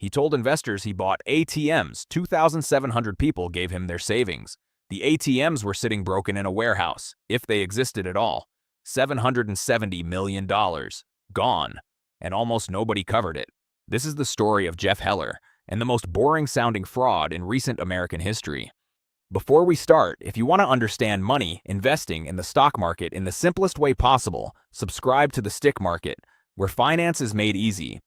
He told investors he bought ATMs. 2,700 people gave him their savings. The ATMs were sitting broken in a warehouse, if they existed at all. $770 million. Gone. And almost nobody covered it. This is the story of Jeff Heller, and the most boring-sounding fraud in recent American history. Before we start, if you want to understand money, investing, in the stock market in the simplest way possible, subscribe to The Stick Market, where finance is made easy.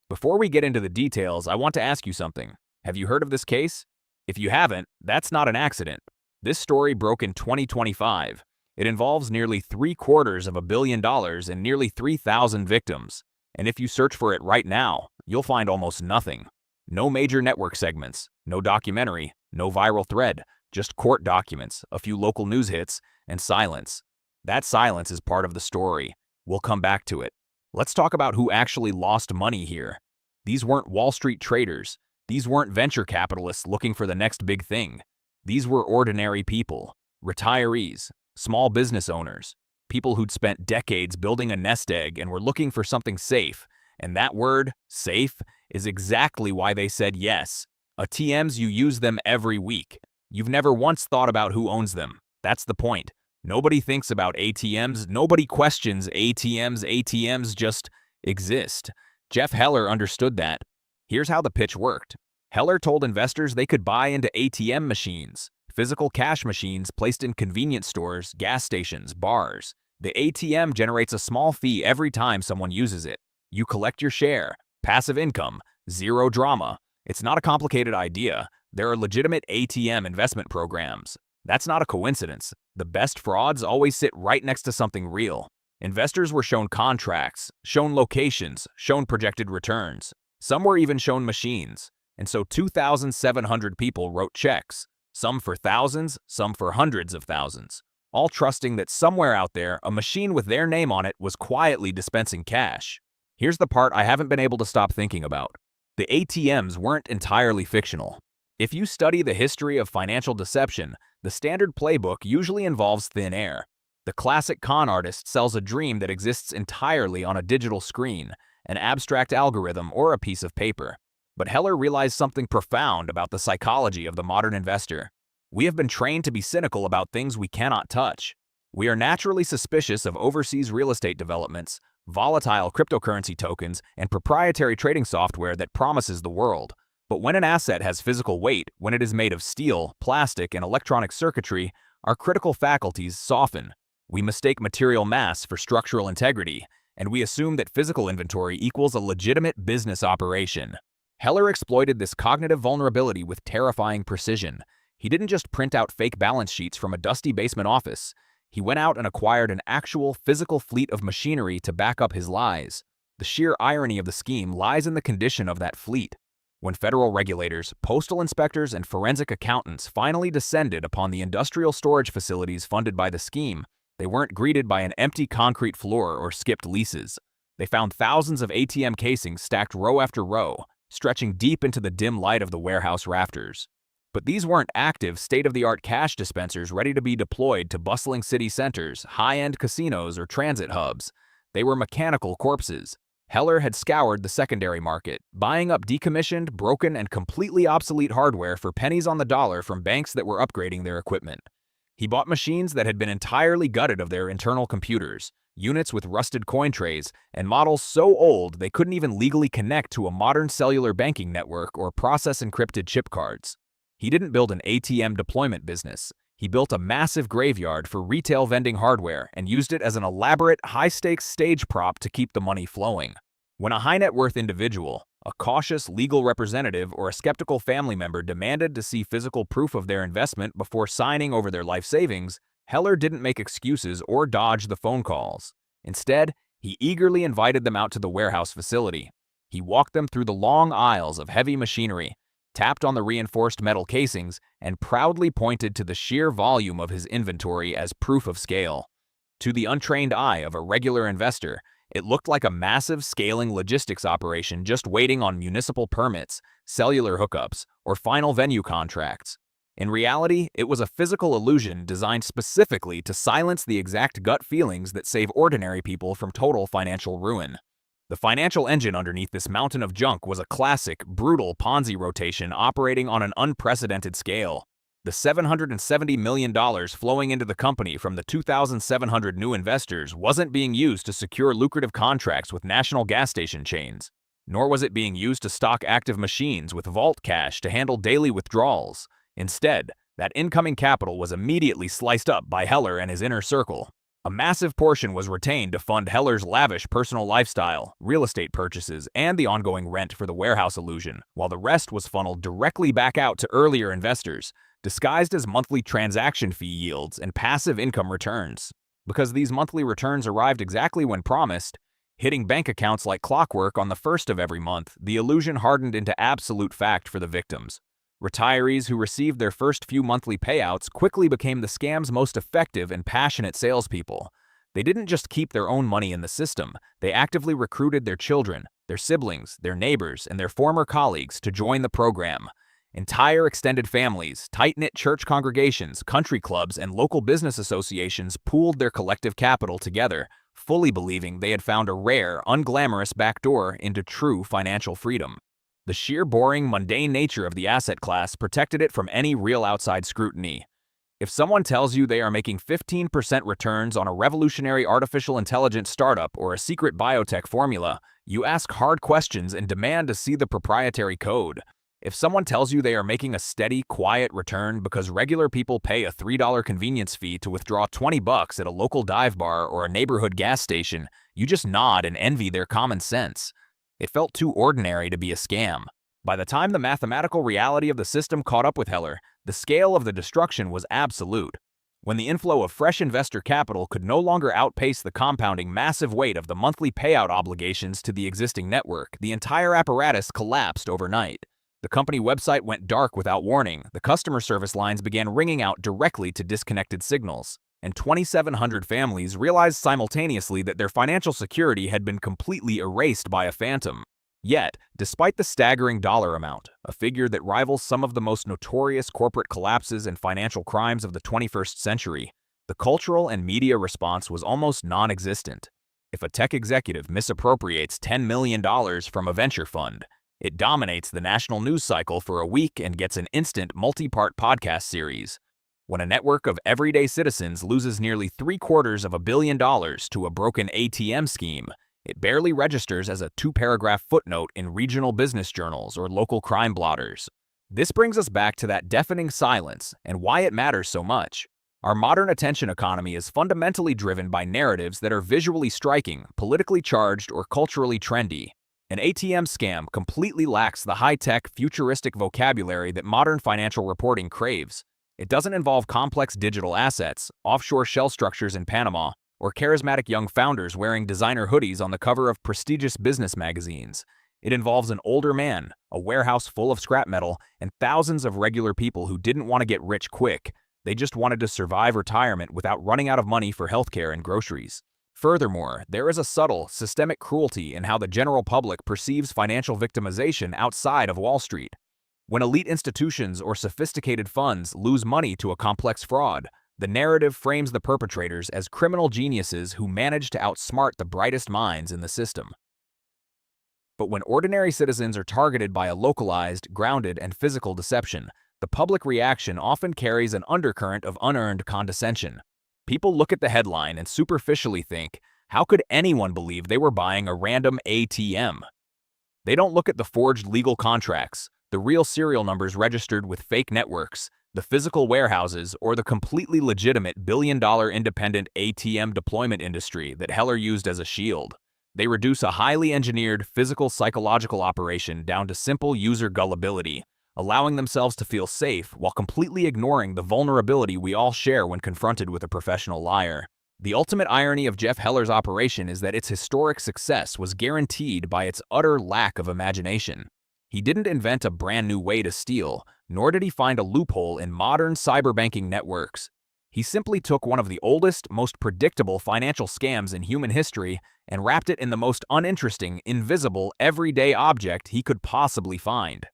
Before we get into the details, I want to ask you something. Have you heard of this case? If you haven't, that's not an accident. This story broke in 2025. It involves nearly $750 million and nearly 3,000 victims. And if you search for it right now, you'll find almost nothing. No major network segments, no documentary, no viral thread, just court documents, a few local news hits, and silence. That silence is part of the story. We'll come back to it. Let's talk about who actually lost money here. These weren't Wall Street traders. These weren't venture capitalists looking for the next big thing. These were ordinary people, retirees, small business owners, people who'd spent decades building a nest egg and were looking for something safe. And that word, safe, is exactly why they said yes. ATMs, you use them every week. You've never once thought about who owns them. That's the point. Nobody thinks about ATMs. Nobody questions ATMs. ATMs just exist. Jeff Heller understood that. Here's how the pitch worked. Heller told investors they could buy into ATM machines, physical cash machines placed in convenience stores, gas stations, bars. The ATM generates a small fee every time someone uses it. You collect your share. Passive income. Zero drama. It's not a complicated idea. There are legitimate ATM investment programs. That's not a coincidence. The best frauds always sit right next to something real. Investors were shown contracts, shown locations, shown projected returns. Some were even shown machines. And so 2,700 people wrote checks, some for thousands, some for hundreds of thousands, all trusting that somewhere out there, a machine with their name on it was quietly dispensing cash. Here's the part I haven't been able to stop thinking about. The ATMs weren't entirely fictional. If you study the history of financial deception, the standard playbook usually involves thin air. The classic con artist sells a dream that exists entirely on a digital screen, an abstract algorithm, or a piece of paper. But Heller realized something profound about the psychology of the modern investor. We have been trained to be cynical about things we cannot touch. We are naturally suspicious of overseas real estate developments, volatile cryptocurrency tokens, and proprietary trading software that promises the world. But when an asset has physical weight, when it is made of steel, plastic, and electronic circuitry, our critical faculties soften. We mistake material mass for structural integrity, and we assume that physical inventory equals a legitimate business operation. Heller exploited this cognitive vulnerability with terrifying precision. He didn't just print out fake balance sheets from a dusty basement office. He went out and acquired an actual physical fleet of machinery to back up his lies. The sheer irony of the scheme lies in the condition of that fleet. When federal regulators, postal inspectors, and forensic accountants finally descended upon the industrial storage facilities funded by the scheme, they weren't greeted by an empty concrete floor or skipped leases. They found thousands of ATM casings stacked row after row, stretching deep into the dim light of the warehouse rafters. But these weren't active, state-of-the-art cash dispensers ready to be deployed to bustling city centers, high-end casinos, or transit hubs. They were mechanical corpses. Heller had scoured the secondary market, buying up decommissioned, broken, and completely obsolete hardware for pennies on the dollar from banks that were upgrading their equipment. He bought machines that had been entirely gutted of their internal computers, units with rusted coin trays, and models so old they couldn't even legally connect to a modern cellular banking network or process encrypted chip cards. He didn't build an ATM deployment business. He built a massive graveyard for retail vending hardware and used it as an elaborate, high-stakes stage prop to keep the money flowing. When a high-net-worth individual, a cautious legal representative, or a skeptical family member demanded to see physical proof of their investment before signing over their life savings, Heller didn't make excuses or dodge the phone calls. Instead, he eagerly invited them out to the warehouse facility. He walked them through the long aisles of heavy machinery, tapped on the reinforced metal casings, and proudly pointed to the sheer volume of his inventory as proof of scale. To the untrained eye of a regular investor, it looked like a massive scaling logistics operation just waiting on municipal permits, cellular hookups, or final venue contracts. In reality, it was a physical illusion designed specifically to silence the exact gut feelings that save ordinary people from total financial ruin. The financial engine underneath this mountain of junk was a classic, brutal Ponzi rotation operating on an unprecedented scale. The $770 million flowing into the company from the 2,700 new investors wasn't being used to secure lucrative contracts with national gas station chains, nor was it being used to stock active machines with vault cash to handle daily withdrawals. Instead, that incoming capital was immediately sliced up by Heller and his inner circle. A massive portion was retained to fund Heller's lavish personal lifestyle, real estate purchases, and the ongoing rent for the warehouse illusion, while the rest was funneled directly back out to earlier investors, disguised as monthly transaction fee yields and passive income returns. Because these monthly returns arrived exactly when promised, hitting bank accounts like clockwork on the first of every month, the illusion hardened into absolute fact for the victims. Retirees who received their first few monthly payouts quickly became the scam's most effective and passionate salespeople. They didn't just keep their own money in the system, they actively recruited their children, their siblings, their neighbors, and their former colleagues to join the program. Entire extended families, tight-knit church congregations, country clubs, and local business associations pooled their collective capital together, fully believing they had found a rare, unglamorous backdoor into true financial freedom. The sheer boring, mundane nature of the asset class protected it from any real outside scrutiny. If someone tells you they are making 15% returns on a revolutionary artificial intelligence startup or a secret biotech formula, you ask hard questions and demand to see the proprietary code. If someone tells you they are making a steady, quiet return because regular people pay a $3 convenience fee to withdraw $20 at a local dive bar or a neighborhood gas station, you just nod and envy their common sense. It felt too ordinary to be a scam. By the time the mathematical reality of the system caught up with Heller, the scale of the destruction was absolute. When the inflow of fresh investor capital could no longer outpace the compounding massive weight of the monthly payout obligations to the existing network, the entire apparatus collapsed overnight. The company website went dark without warning, the customer service lines began ringing out directly to disconnected signals, and 2,700 families realized simultaneously that their financial security had been completely erased by a phantom. Yet, despite the staggering dollar amount, a figure that rivals some of the most notorious corporate collapses and financial crimes of the 21st century, the cultural and media response was almost non-existent. If a tech executive misappropriates $10 million from a venture fund, it dominates the national news cycle for a week and gets an instant multi-part podcast series. When a network of everyday citizens loses nearly $750 million to a broken ATM scheme, it barely registers as a 2-paragraph footnote in regional business journals or local crime blotters. This brings us back to that deafening silence and why it matters so much. Our modern attention economy is fundamentally driven by narratives that are visually striking, politically charged, or culturally trendy. An ATM scam completely lacks the high-tech, futuristic vocabulary that modern financial reporting craves. It doesn't involve complex digital assets, offshore shell structures in Panama, or charismatic young founders wearing designer hoodies on the cover of prestigious business magazines. It involves an older man, a warehouse full of scrap metal, and thousands of regular people who didn't want to get rich quick. They just wanted to survive retirement without running out of money for healthcare and groceries. Furthermore, there is a subtle, systemic cruelty in how the general public perceives financial victimization outside of Wall Street. When elite institutions or sophisticated funds lose money to a complex fraud, the narrative frames the perpetrators as criminal geniuses who manage to outsmart the brightest minds in the system. But when ordinary citizens are targeted by a localized, grounded, and physical deception, the public reaction often carries an undercurrent of unearned condescension. People look at the headline and superficially think, how could anyone believe they were buying a random ATM? They don't look at the forged legal contracts, the real serial numbers registered with fake networks, the physical warehouses, or the completely legitimate billion-dollar independent ATM deployment industry that Heller used as a shield. They reduce a highly engineered physical-psychological operation down to simple user gullibility, allowing themselves to feel safe while completely ignoring the vulnerability we all share when confronted with a professional liar. The ultimate irony of Jeff Heller's operation is that its historic success was guaranteed by its utter lack of imagination. He didn't invent a brand new way to steal, nor did he find a loophole in modern cyberbanking networks. He simply took one of the oldest, most predictable financial scams in human history and wrapped it in the most uninteresting, invisible, everyday object he could possibly find.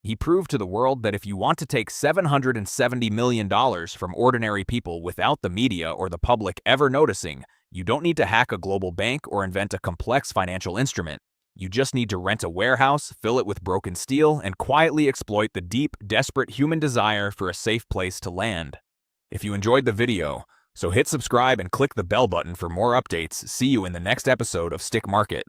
He proved to the world that if you want to take $770 million from ordinary people without the media or the public ever noticing, You don't need to hack a global bank or invent a complex financial instrument. You just need to rent a warehouse, fill it with broken steel, and quietly exploit the deep, desperate human desire for a safe place to land. If you enjoyed the video, so hit subscribe and click the bell button for more updates. See you in the next episode of Stick Market.